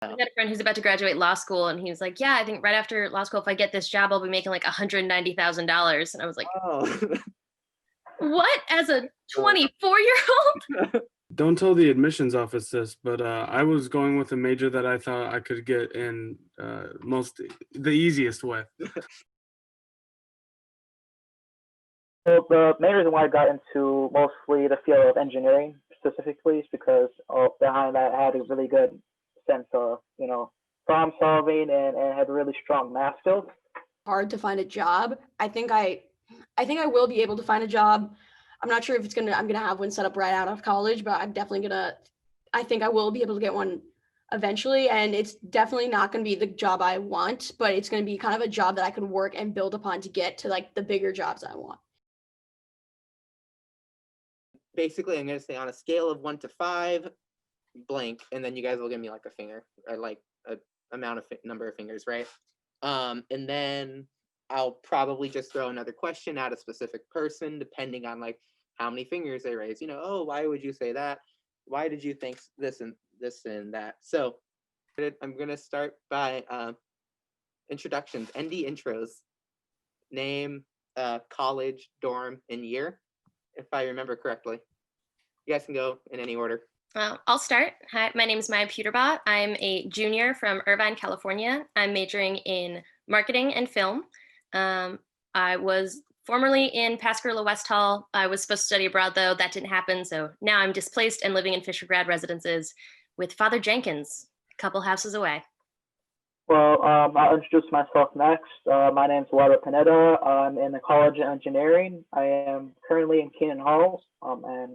I had a friend who's about to graduate law school, and he was like, "Yeah, I think right after law school, if I get this job, I'll be making like $190,000." And I was like, Oh. "What?" As a 24-year-old? Don't tell the admissions office this, but I was going with a major that I thought I could get in the easiest way. Well, the main reason why I got into mostly the field of engineering specifically is because behind that I had a really good sense of, problem solving and had really strong math skills. Hard to find a job. I think I will be able to find a job. I'm not sure if I'm gonna have one set up right out of college, but I think I will be able to get one eventually. And it's definitely not gonna be the job I want, but it's gonna be kind of a job that I can work and build upon to get to like the bigger jobs I want. Basically, I'm gonna say on a scale of 1 to 5, blank, and then you guys will give me like a finger or like a number of fingers, right? And then I'll probably just throw another question at a specific person depending on like how many fingers they raise. Oh, why would you say that? Why did you think this and that? So I'm gonna start by introductions, ND intros. Name, college, dorm, and year, if I remember correctly. You guys can go in any order. I'll start. Hi, my name is Puterbaugh. I'm a junior from Irvine, California. I'm majoring in marketing and film. I was formerly in Pascagoula West Hall. I was supposed to study abroad, though. That didn't happen. So now I'm displaced and living in Fisher grad residences with Father Jenkins, a couple houses away. Well, I'll introduce myself next. My name is Eduardo Pineda. I'm in the College of Engineering. I am currently in Keenan Hall, and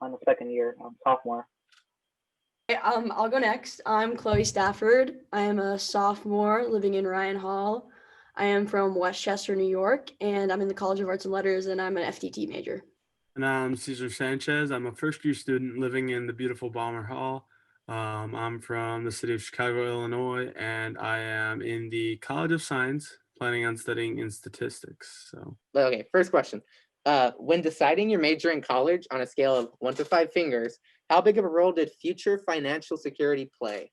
I'm the second year, sophomore. I'll go next. I'm Chloe Stafford. I am a sophomore living in Ryan Hall. I am from Westchester, New York, and I'm in the College of Arts and Letters, and I'm an FTT major. And I'm Cesar Sanchez. I'm a first-year student living in the beautiful Balmer Hall. I'm from the city of Chicago, Illinois, and I am in the College of Science, planning on studying in statistics. So, okay, first question. When deciding your major in college on a scale of 1 to 5 fingers, how big of a role did future financial security play?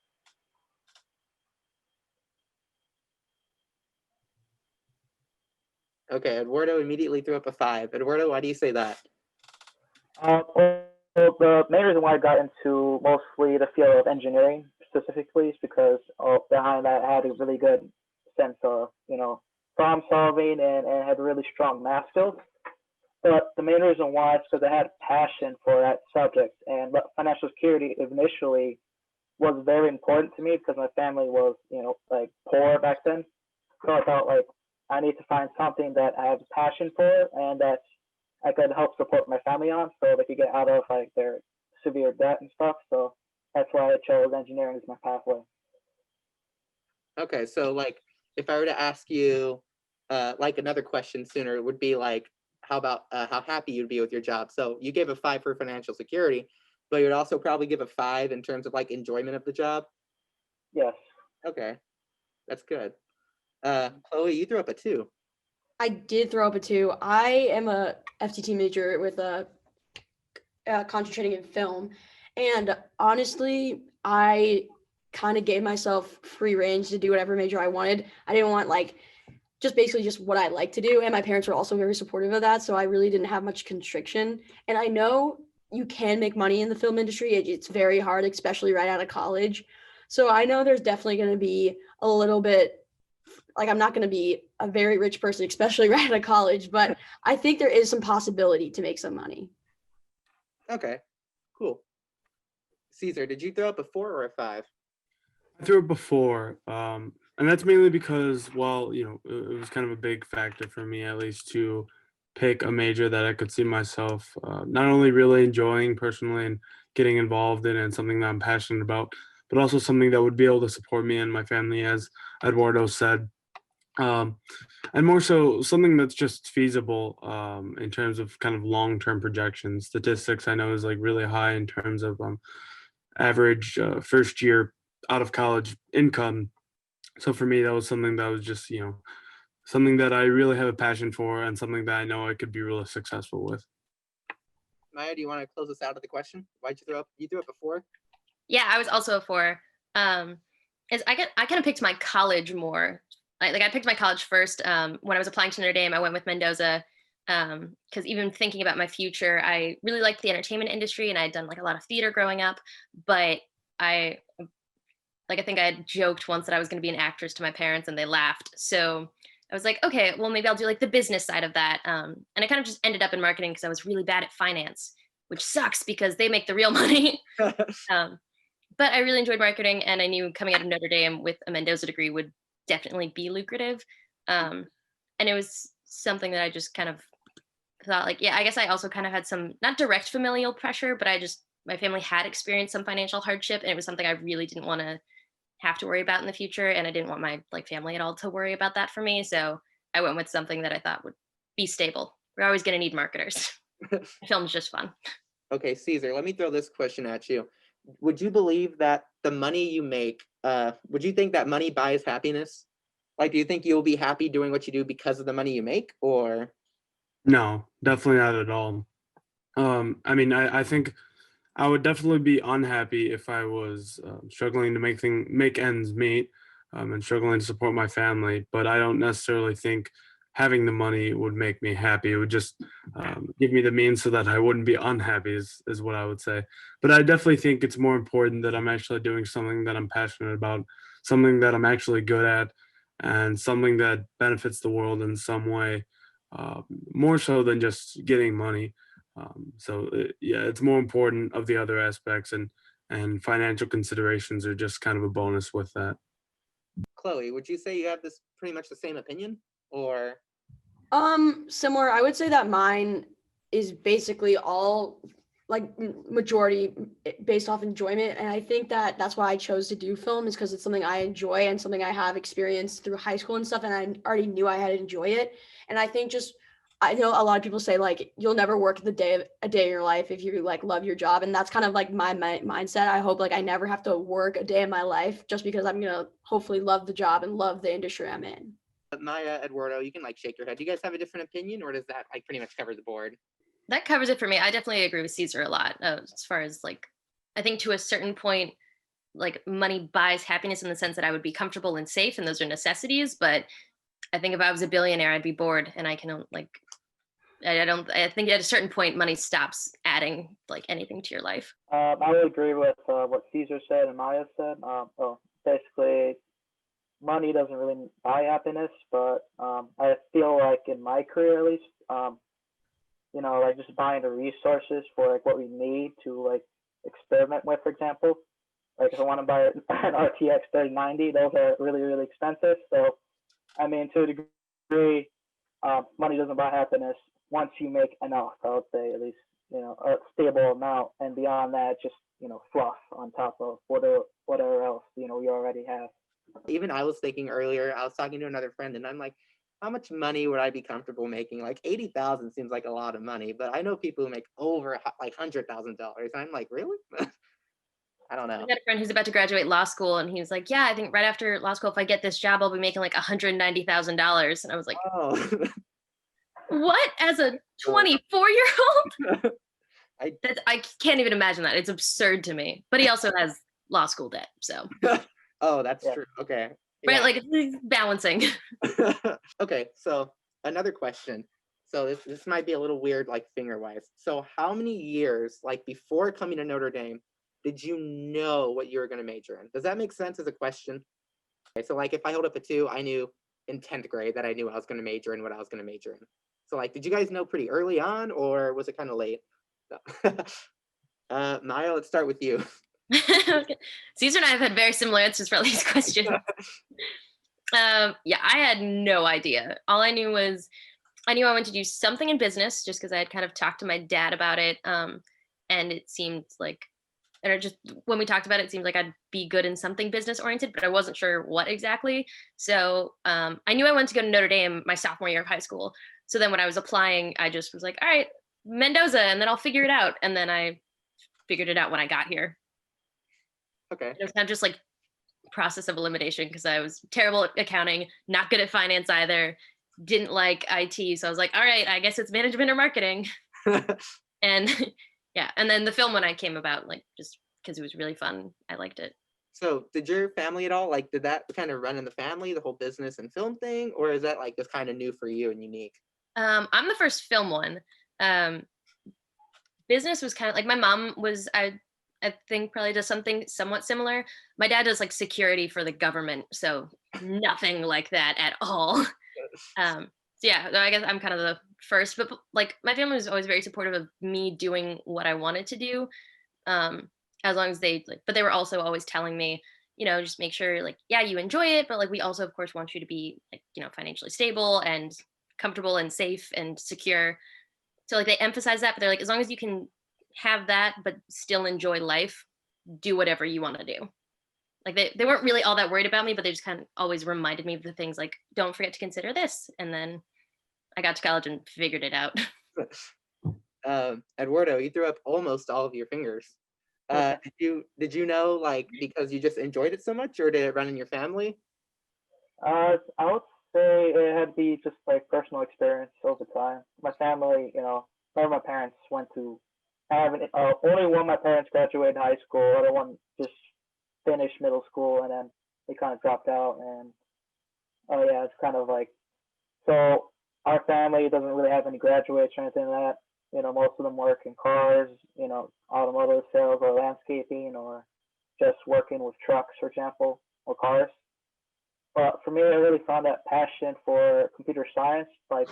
Okay, Eduardo immediately threw up a 5. Eduardo, why do you say that? The main reason why I got into mostly the field of engineering specifically is because behind that I had a really good sense of, problem solving and had really strong math skills. But the main reason why is because I had a passion for that subject, and financial security initially was very important to me because my family was, poor back then. So I thought I need to find something that I have a passion for and that I could help support my family on so they could get out of their severe debt and stuff. So that's why I chose engineering as my pathway. Okay, so if I were to ask you another question sooner, it would be how about how happy you'd be with your job? So you gave a 5 for financial security, but you'd also probably give a 5 in terms of enjoyment of the job? Yes. Okay, that's good. Chloe, you threw up a 2. I did throw up a 2. I am a FTT major with concentrating in film. And honestly, I kind of gave myself free range to do whatever major I wanted. I didn't want just what I like to do. And my parents were also very supportive of that. So I really didn't have much constriction. And I know you can make money in the film industry. It's very hard, especially right out of college. So I know there's definitely going to be a little bit, I'm not going to be a very rich person, especially right out of college, but I think there is some possibility to make some money. Okay, cool. Cesar, did you throw up a 4 or a 5? I threw up a 4. And that's mainly because, it was kind of a big factor for me, at least, to pick a major that I could see myself not only really enjoying personally and getting involved in and something that I'm passionate about, but also something that would be able to support me and my family, as Eduardo said. And more so something that's just feasible in terms of kind of long-term projections. Statistics, I know, is really high in terms of average first year out of college income. So for me, that was something that was just, something that I really have a passion for and something that I know I could be really successful with. Maya, do you want to close us out of the question? Why'd you throw up? You threw up a 4? Yeah, I was also a 4. is I kind of picked my college more. Like I picked my college first. When I was applying to Notre Dame, I went with Mendoza because even thinking about my future, I really liked the entertainment industry, and I had done like a lot of theater growing up. But I I think I had joked once that I was going to be an actress to my parents, and they laughed. So I was like, okay, well maybe I'll do like the business side of that. And I kind of just ended up in marketing because I was really bad at finance, which sucks because they make the real money. um, but I really enjoyed marketing, and I knew coming out of Notre Dame with a Mendoza degree would definitely be lucrative. And it was something that I just kind of thought like, yeah, I guess I also kind of had some not direct familial pressure, but my family had experienced some financial hardship, and it was something I really didn't want to have to worry about in the future, and I didn't want my like family at all to worry about that for me. So I went with something that I thought would be stable. We're always going to need marketers. Film's just fun. Okay, Caesar, let me throw this question at you. Would you believe that the money you make, would you think that money buys happiness? Like, do you think you'll be happy doing what you do because of the money you make, or? No, definitely not at all. I mean, I think I would definitely be unhappy if I was struggling to make ends meet, and struggling to support my family. But I don't necessarily think having the money would make me happy. It would just give me the means so that I wouldn't be unhappy, is what I would say. But I definitely think it's more important that I'm actually doing something that I'm passionate about, something that I'm actually good at, and something that benefits the world in some way, more so than just getting money. Yeah, it's more important of the other aspects, and financial considerations are just kind of a bonus with that. Chloe, would you say you have this pretty much the same opinion, or? Similar. I would say that mine is basically all like majority based off enjoyment, and I think that that's why I chose to do film, is because it's something I enjoy and something I have experienced through high school and stuff, and I already knew I had to enjoy it. And I think just I know a lot of people say like you'll never work a day in your life if you like love your job, and that's kind of like my mindset. I hope like I never have to work a day in my life just because I'm gonna hopefully love the job and love the industry I'm in. Maya, Eduardo, you can like shake your head. Do you guys have a different opinion, or does that like pretty much cover the board? That covers it for me. I definitely agree with Caesar a lot. As far as like, I think to a certain point, like money buys happiness in the sense that I would be comfortable and safe, and those are necessities. But I think if I was a billionaire, I'd be bored, and I can like, I don't. I think at a certain point, money stops adding like anything to your life. I would agree with what Caesar said and Maya said. Well, basically, money doesn't really buy happiness, but I feel like in my career at least, like just buying the resources for like what we need to like experiment with, for example. Like if I want to buy an RTX 3090, those are really, really expensive. So, I mean, to a degree, money doesn't buy happiness once you make enough, I would say, at least, a stable amount. And beyond that, just, fluff on top of whatever else, we already have. Even I was thinking earlier, I was talking to another friend, and I'm like, how much money would I be comfortable making? Like 80,000 seems like a lot of money, but I know people who make over like $100,000. I'm like, really? I don't know. I got a friend who's about to graduate law school, and he was like, "Yeah, I think right after law school, if I get this job, I'll be making like $190,000." And I was like, Oh. "What?" As a 24-year-old, I I can't even imagine that. It's absurd to me. But he also has law school debt, so Oh, that's Yeah. true. Okay. right, Yeah. like it's balancing. Okay, so another question. So this might be a little weird, like finger wise. So how many years, like before coming to Notre Dame, did you know what you were going to major in? Does that make sense as a question? Okay, so like if I hold up a 2, I knew in 10th grade that I knew I was going to major in what I was going to major in. So like, did you guys know pretty early on, or was it kind of late? Maya, let's start with you. Caesar and I have had very similar answers for all these questions. Yeah, I had no idea. All I knew was I knew I wanted to do something in business just because I had kind of talked to my dad about it. And it seemed like, and it just when we talked about it, it seemed like I'd be good in something business oriented, but I wasn't sure what exactly. So I knew I wanted to go to Notre Dame my sophomore year of high school. So then when I was applying, I just was like, all right, Mendoza, and then I'll figure it out. And then I figured it out when I got here. Okay. It was kind of just like process of elimination because I was terrible at accounting, not good at finance either, didn't like IT. So I was like, all right, I guess it's management or marketing. And yeah, and then the film when I came about, like just because it was really fun, I liked it. So did your family at all, like, did that kind of run in the family, the whole business and film thing, or is that like just kind of new for you and unique? I'm the first film one. Um, business was kind of like my mom was. I think probably does something somewhat similar. My dad does like security for the government, so nothing like that at all. So yeah, no, I guess I'm kind of the first, but like my family was always very supportive of me doing what I wanted to do. Um, as long as they like, but they were also always telling me, just make sure like, yeah, you enjoy it, but like we also of course want you to be like, financially stable and comfortable and safe and secure. So like they emphasize that, but they're like, as long as you can have that, but still enjoy life, do whatever you want to do. Like they weren't really all that worried about me, but they just kind of always reminded me of the things like, don't forget to consider this. And then I got to college and figured it out. Eduardo, you threw up almost all of your fingers. Did you know, like, because you just enjoyed it so much, or did it run in your family? I would say it had to be just like personal experience over time. My family, none of my parents went to only one of my parents graduated high school, other one just finished middle school, and then they kind of dropped out. And oh yeah, it's kind of like, so our family doesn't really have any graduates or anything like that. Most of them work in cars, automotive sales or landscaping or just working with trucks, for example, or cars. But for me, I really found that passion for computer science, like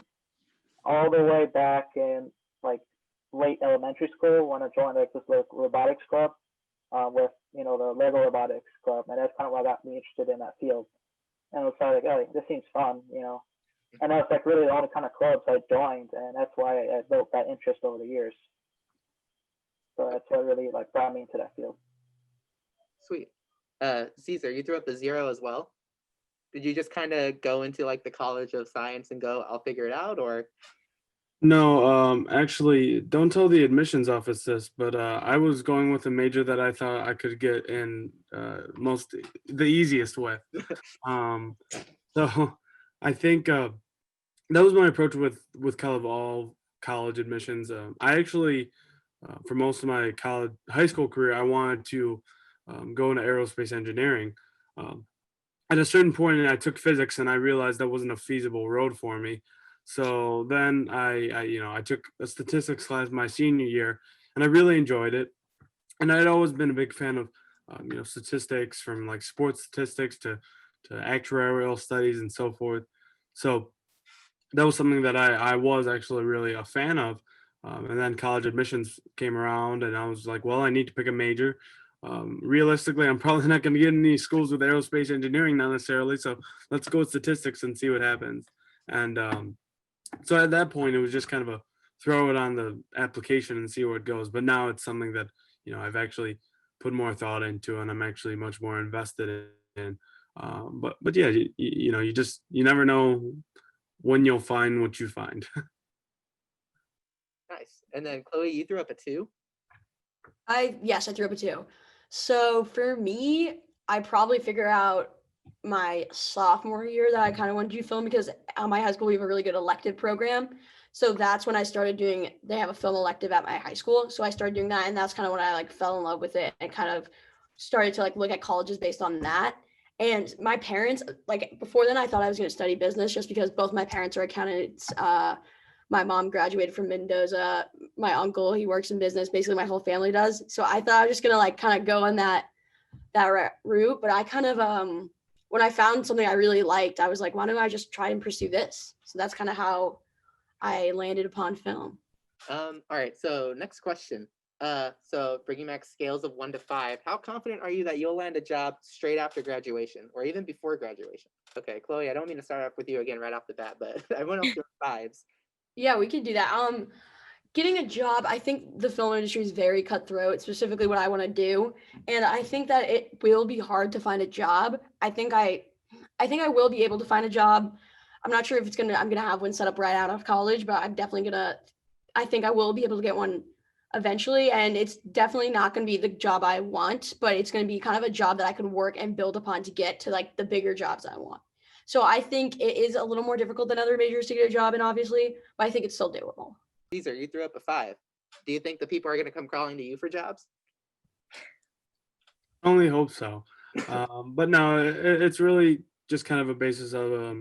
all the way back in like late elementary school when I joined like this little robotics club with the Lego robotics club, and that's kind of what got me interested in that field. And it was like, oh, this seems fun, and that's like really the only kind of clubs I joined, and that's why I built that interest over the years. So that's what really like brought me into that field. Sweet. Cesar, you threw up a 0 as well. Did you just kind of go into like the College of Science and go, I'll figure it out, or? No, actually, don't tell the admissions office this, but I was going with a major that I thought I could get in the easiest way. So I think that was my approach with kind of all college admissions. I actually, for most of my high school career, I wanted to go into aerospace engineering. At a certain point, I took physics, and I realized that wasn't a feasible road for me. So then I took a statistics class my senior year, and I really enjoyed it. And I'd always been a big fan of statistics, from like sports statistics to actuarial studies and so forth. So that was something that I was actually really a fan of. And then college admissions came around, and I was like, well, I need to pick a major. Realistically, I'm probably not going to get in any schools with aerospace engineering, not necessarily. So let's go with statistics and see what happens. And so at that point, it was just kind of a throw it on the application and see where it goes. But now it's something that I've actually put more thought into, and I'm actually much more invested in. But yeah, you never know when you'll find what you find. Nice. And then Chloe, you threw up a 2. Yes, I threw up a 2. So for me, I probably figure out my sophomore year that I kind of wanted to do film, because at my high school we have a really good elective program. So that's when I started they have a film elective at my high school. So I started doing that, and that's kind of when I like fell in love with it and kind of started to like look at colleges based on that. And my parents, like before then, I thought I was going to study business just because both my parents are accountants. My mom graduated from Mendoza. My uncle, he works in business. Basically, my whole family does. So I thought I was just gonna like kind of go on that route. But I kind of when I found something I really liked, I was like, why don't I just try and pursue this? So that's kind of how I landed upon film. All right. So next question. So bringing back scales of 1 to 5, how confident are you that you'll land a job straight after graduation, or even before graduation? Okay, Chloe, I don't mean to start off with you again right off the bat, but everyone else doing 5s. Yeah, we could do that. Getting a job, I think the film industry is very cutthroat, specifically what I want to do. And I think that it will be hard to find a job. I think I will be able to find a job. I'm not sure if I'm gonna have one set up right out of college, but I think I will be able to get one eventually. And it's definitely not gonna be the job I want, but it's gonna be kind of a job that I can work and build upon to get to like the bigger jobs I want. So I think it is a little more difficult than other majors to get a job in, obviously, but I think it's still doable. Cesar, you threw up a 5. Do you think the people are going to come crawling to you for jobs? I only hope so. But no, it's really just kind of a basis of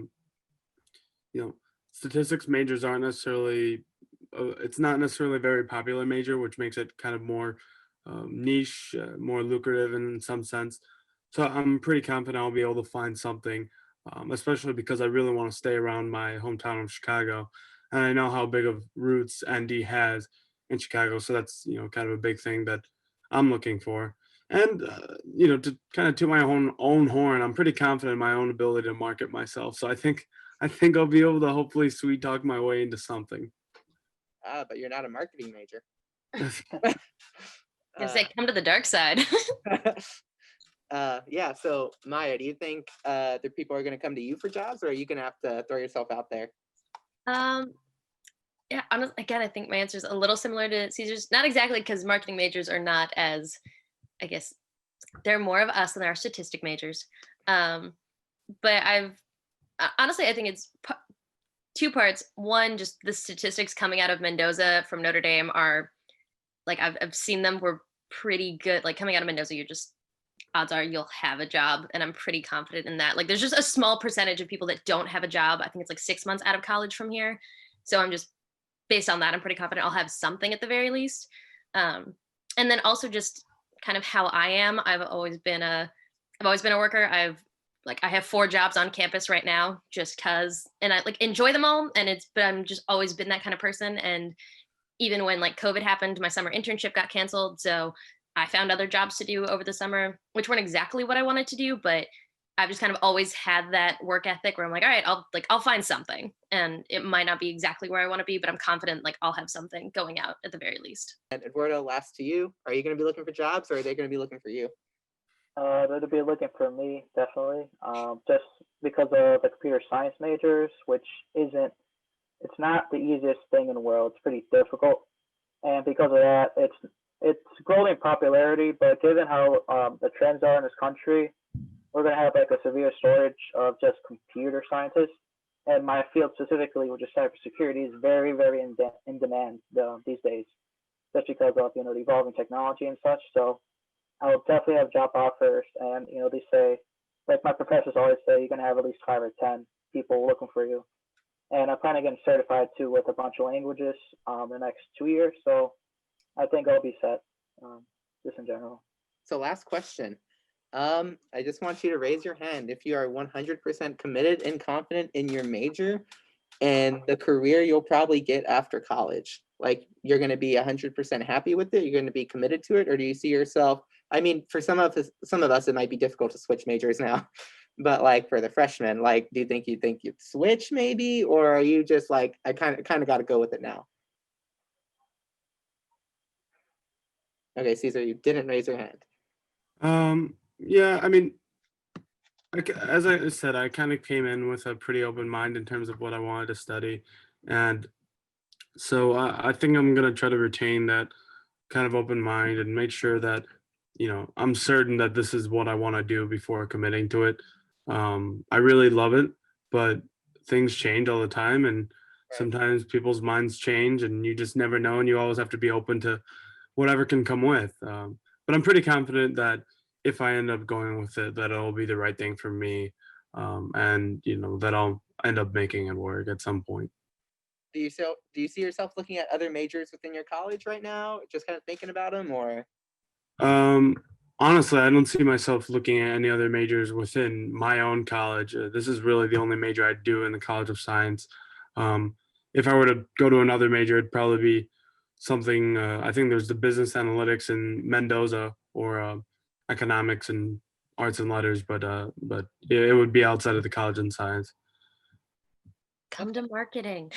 statistics majors aren't necessarily it's not necessarily a very popular major, which makes it kind of more niche, more lucrative in some sense. So I'm pretty confident I'll be able to find something, especially because I really want to stay around my hometown of Chicago, and I know how big of roots ND has in Chicago. So that's kind of a big thing that I'm looking for. And to kind of toot my own horn, I'm pretty confident in my own ability to market myself. So I think I'll be able to hopefully sweet talk my way into something. But you're not a marketing major. Gonna say, come to the dark side. Yeah. So Maya, do you think the people are going to come to you for jobs, or are you going to have to throw yourself out there? Yeah, honestly, again, I think my answer is a little similar to Cesar's. Not exactly, because marketing majors are not as, I guess, they're more of us than our statistic majors. But honestly, I think it's two parts. One, just the statistics coming out of Mendoza from Notre Dame are, like, I've seen them, were pretty good. Like, coming out of Mendoza, odds are you'll have a job, and I'm pretty confident in that. Like, there's just a small percentage of people that don't have a job. I think it's like 6 months out of college from here. So I'm just, based on that, I'm pretty confident I'll have something at the very least. And then also just kind of how I am. I've always been a worker. I have 4 jobs on campus right now, just cause, and I enjoy them all. But I'm just always been that kind of person. And even when COVID happened, my summer internship got canceled. So I found other jobs to do over the summer, which weren't exactly what I wanted to do, but I've just kind of always had that work ethic where I'm like, all right, I'll find something, and it might not be exactly where I want to be, but I'm confident I'll have something going out at the very least. And Eduardo, last to you. Are you going to be looking for jobs, or are they going to be looking for you? They'll be looking for me, definitely. Just because of the computer science majors, which it's not the easiest thing in the world. It's pretty difficult, and because of that, it's growing in popularity. But given how the trends are in this country, we're going to have a severe shortage of just computer scientists. And my field specifically, which is cybersecurity, is very, very in demand these days, just because of the evolving technology and such. So I'll definitely have job offers, and they say, like my professors always say, you're going to have at least 5 or 10 people looking for you. And I'm planning on getting certified too with a bunch of languages the next 2 years. So I think I'll be set, just in general. So last question. I just want you to raise your hand if you are 100% committed and confident in your major and the career you'll probably get after college. Like, you're going to be 100% happy with it. You're going to be committed to it. Or do you see yourself? I mean, for some of us, it might be difficult to switch majors now. But for the freshmen, do you think you'd switch maybe, or are you just I kind of got to go with it now? Okay, Cesar, you didn't raise your hand. Yeah, I mean, as I said, I kind of came in with a pretty open mind in terms of what I wanted to study, and so I think I'm gonna try to retain that kind of open mind and make sure that I'm certain that this is what I want to do before committing to it. I really love it, but things change all the time, and sometimes people's minds change, and you just never know, and you always have to be open to whatever can come with. But I'm pretty confident that if I end up going with it, that it'll be the right thing for me, and that I'll end up making it work at some point. Do you see yourself looking at other majors within your college right now, just kind of thinking about them, or? Honestly, I don't see myself looking at any other majors within my own college. This is really the only major I do in the College of Science. If I were to go to another major, it'd probably be something. I think there's the business analytics in Mendoza, or economics and arts and letters, but it would be outside of the College of Science. Come to marketing.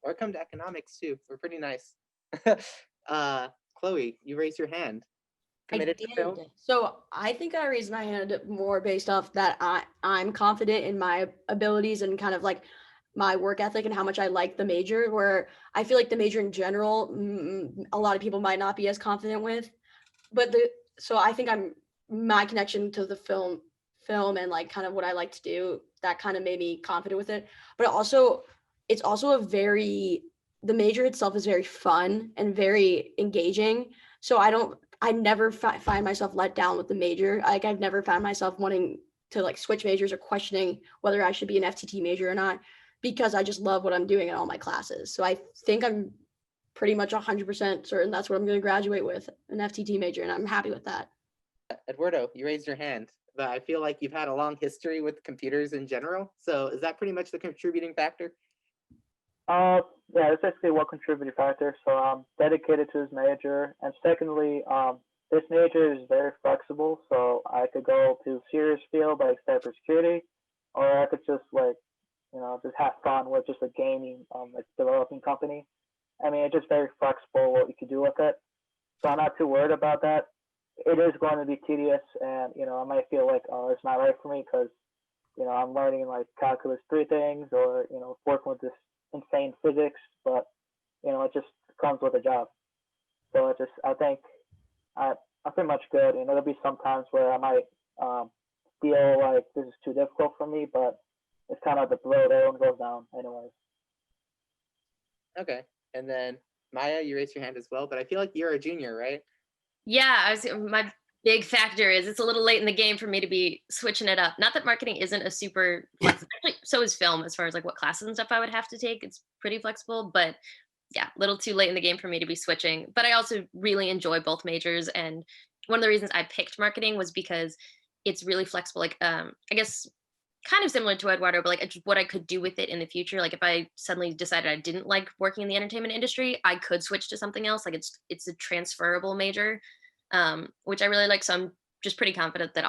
Or come to economics too. We're pretty nice. Chloe, you raised your hand. Committed to film? So I think I raised my hand more based off that I'm confident in my abilities and kind of my work ethic and how much I like the major, where I feel like the major in general, a lot of people might not be as confident with. But so I think my connection to the film and kind of what I like to do, that kind of made me confident with it. But it's also the major itself is very fun and very engaging. So I don't I never find myself let down with the major. Like I've never found myself wanting to like switch majors or questioning whether I should be an FTT major or not, because I just love what I'm doing in all my classes. So I think I'm pretty much 100% certain that's what I'm going to graduate with, an FTT major, and I'm happy with that. Eduardo, you raised your hand, but I feel like you've had a long history with computers in general. So is that pretty much the contributing factor? Yeah, it's basically one contributing factor. So I'm dedicated to this major, and secondly, this major is very flexible. So I could go to serious field like cybersecurity, or I could just like, just have fun with just a gaming, like developing company. I mean, it's just very flexible what you can do with it. So I'm not too worried about that. It is going to be tedious, and I might feel like, oh, it's not right for me because I'm learning like calculus 3 things, or working with this insane physics, but it just comes with a job. So I think I'm pretty much good, and there'll be some times where I might feel like this is too difficult for me, but it's kind of the road everyone goes down anyways. Okay, and then Maya, you raised your hand as well, but I feel like you're a junior, right? Yeah, my big factor is it's a little late in the game for me to be switching it up. Not that marketing isn't a super flexible, actually, so is film as far as like what classes and stuff I would have to take. It's pretty flexible, but yeah, a little too late in the game for me to be switching. But I also really enjoy both majors, and one of the reasons I picked marketing was because it's really flexible. Like, I guess kind of similar to Eduardo, but like what I could do with it in the future. Like if I suddenly decided I didn't like working in the entertainment industry, I could switch to something else. Like it's a transferable major, which I really like. So I'm just pretty confident that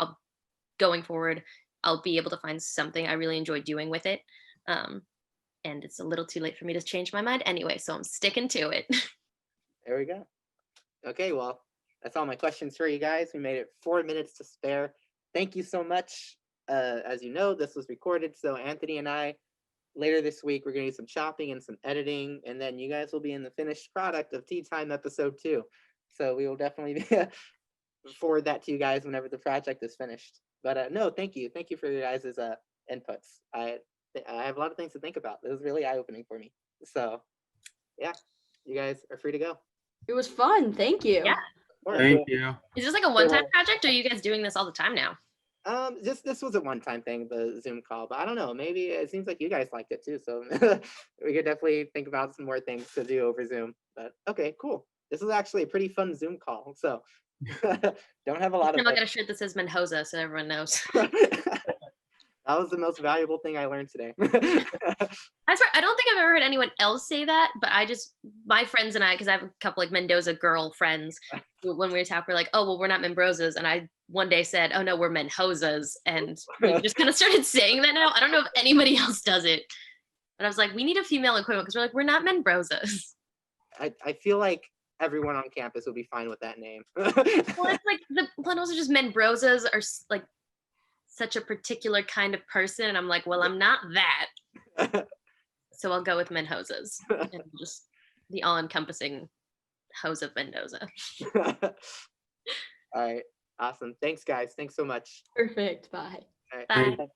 going forward, I'll be able to find something I really enjoy doing with it. And it's a little too late for me to change my mind anyway, so I'm sticking to it. There we go. Okay, well, that's all my questions for you guys. We made it 4 minutes to spare. Thank you so much. As you know, this was recorded, so Anthony and I, later this week, we're going to do some chopping and some editing, and then you guys will be in the finished product of Tea Time episode 2. So we will definitely forward that to you guys whenever the project is finished. But no, thank you. Thank you for your guys' inputs. I have a lot of things to think about. It was really eye-opening for me. So yeah, you guys are free to go. It was fun. Thank you. Yeah. Thank you. Is this like a one-time project, or are you guys doing this all the time now? This was a one-time thing, the Zoom call, but I don't know, maybe it seems like you guys liked it too, so we could definitely think about some more things to do over Zoom. But okay, cool. This was actually a pretty fun Zoom call, so don't have a lot of. I'm not gonna shirt that says Mendoza, so everyone knows. That was the most valuable thing I learned today. I swear, I don't think I've ever heard anyone else say that, but my friends and I, because I have a couple like Mendoza girl friends, when we were talking, we're like, oh, well, we're not Membrosas. And I one day said, oh, no, we're Menhozas. And we just kind of started saying that now. I don't know if anybody else does it. But I was like, we need a female equivalent because we're not Membrosas. I feel like everyone on campus will be fine with that name. Well, it's like the Mendoza just Membrosas are like such a particular kind of person, and I'm like, well, I'm not that, so I'll go with Menhozas, and just the all-encompassing hose of Mendoza. All right, awesome. Thanks, guys. Thanks so much. Perfect. Bye. All right. Bye. Thank